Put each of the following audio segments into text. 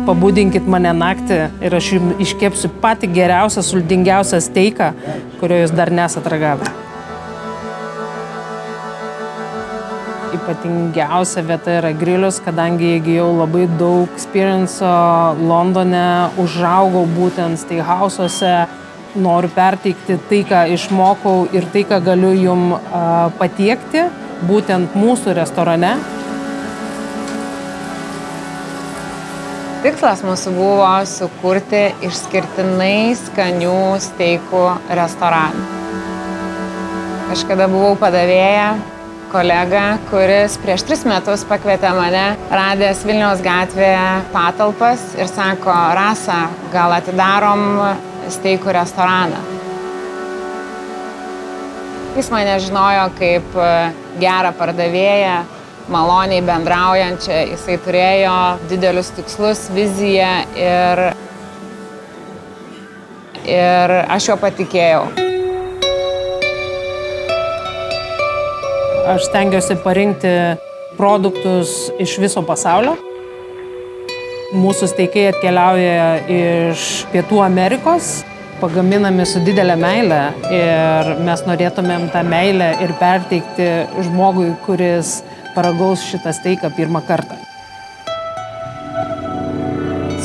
pabudinkit mane naktį ir aš jums iškepsiu patį geriausią, sultingiausią steiką, kurio jūs dar nesat ragavę. Ypatingiausia vieta yra grilius, kadangi įgijau labai daug experience'o Londone, užaugau būtent steakhouse'uose, noriu perteikti tai, ką išmokau ir tai, ką galiu jum patiekti, būtent mūsų restorane. Tikslas mūsų buvo sukurti išskirtinai skanių steikų restoraną. Kažkada buvau padavėja, kolega, kuris prieš 3 metus pakvietė mane, radęs Vilniaus gatvėje patalpas ir sako, Rasa, gal atidarom steikų restoraną. Jis mane žinojo kaip gerą pardavėją, maloniai bendraujančią, jisai turėjo didelius tikslus, viziją ir aš jo patikėjau. Aš stengiuosi parinkti produktus iš viso pasaulio. Mūsų steikai atkeliauja iš Pietų Amerikos, pagaminami su didelė meile ir mes norėtumėm tą meilę ir perteikti žmogui, kuris paragaus šitą steiką pirmą kartą.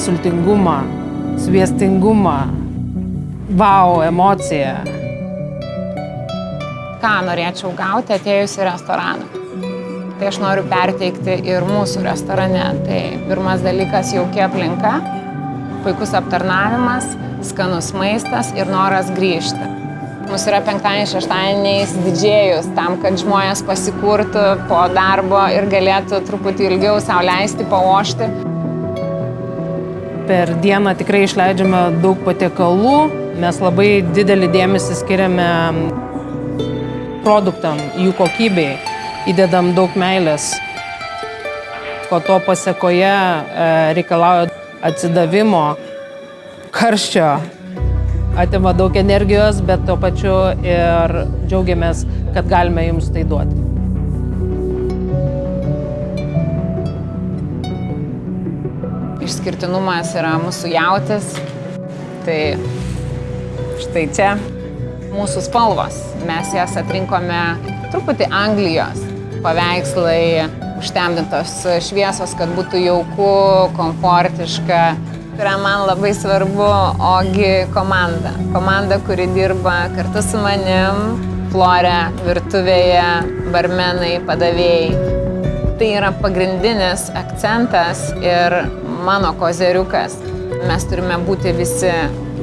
Sultingumą, sviestingumą, vau, emociją. Ką norėčiau gauti atėjus į restoraną. Tai aš noriu perteikti ir mūsų restorane. Tai pirmas dalykas - jauki aplinka, puikus aptarnavimas, skanus maistas ir noras grįžti. Mūsų yra penktadieniais, šeštadieniais didžėjus tam, kad žmonės pasikurtų po darbo ir galėtų truputį ilgiau sau leisti, paošti. Per dieną tikrai išleidžiame daug patiekalų. Mes labai didelį dėmesį skiriame produktam, jų kokybei, įdedam daug meilės. Ko to pasekoje reikalauja atsidavimo, karščio, atima daug energijos, bet tuo pačiu ir džiaugiamės, kad galime jums tai duoti. Išskirtinumas yra mūsų jautis, tai štai čia mūsų spalvos. Mes jas atrinkome truputį Anglijos. Paveikslai, užtemdintos šviesos, kad būtų jauku, komfortiška. Tai yra man labai svarbu, ogi komanda. Komanda, kuri dirba kartu su manim, flore, virtuvėje, barmenai, padavėjai. Tai yra pagrindinis akcentas ir mano kozeriukas. Mes turime būti visi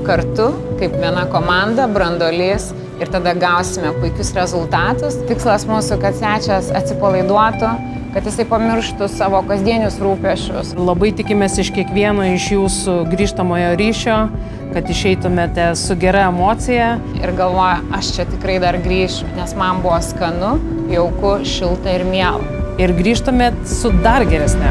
kartu, kaip viena komanda, branduolys ir tada gausime puikius rezultatus. Tikslas mūsų, kad svečias atsipalaiduotų, kad jisai pamirštų savo kasdienius rūpesčius. Labai tikimės iš kiekvieno iš jūsų grįžtamojo ryšio, kad išeitumėte su gera emocija. Ir galvoju, aš čia tikrai dar grįšiu, nes man buvo skanu, jauku, šilta ir miela. Ir grįžtumėt su dar geresne.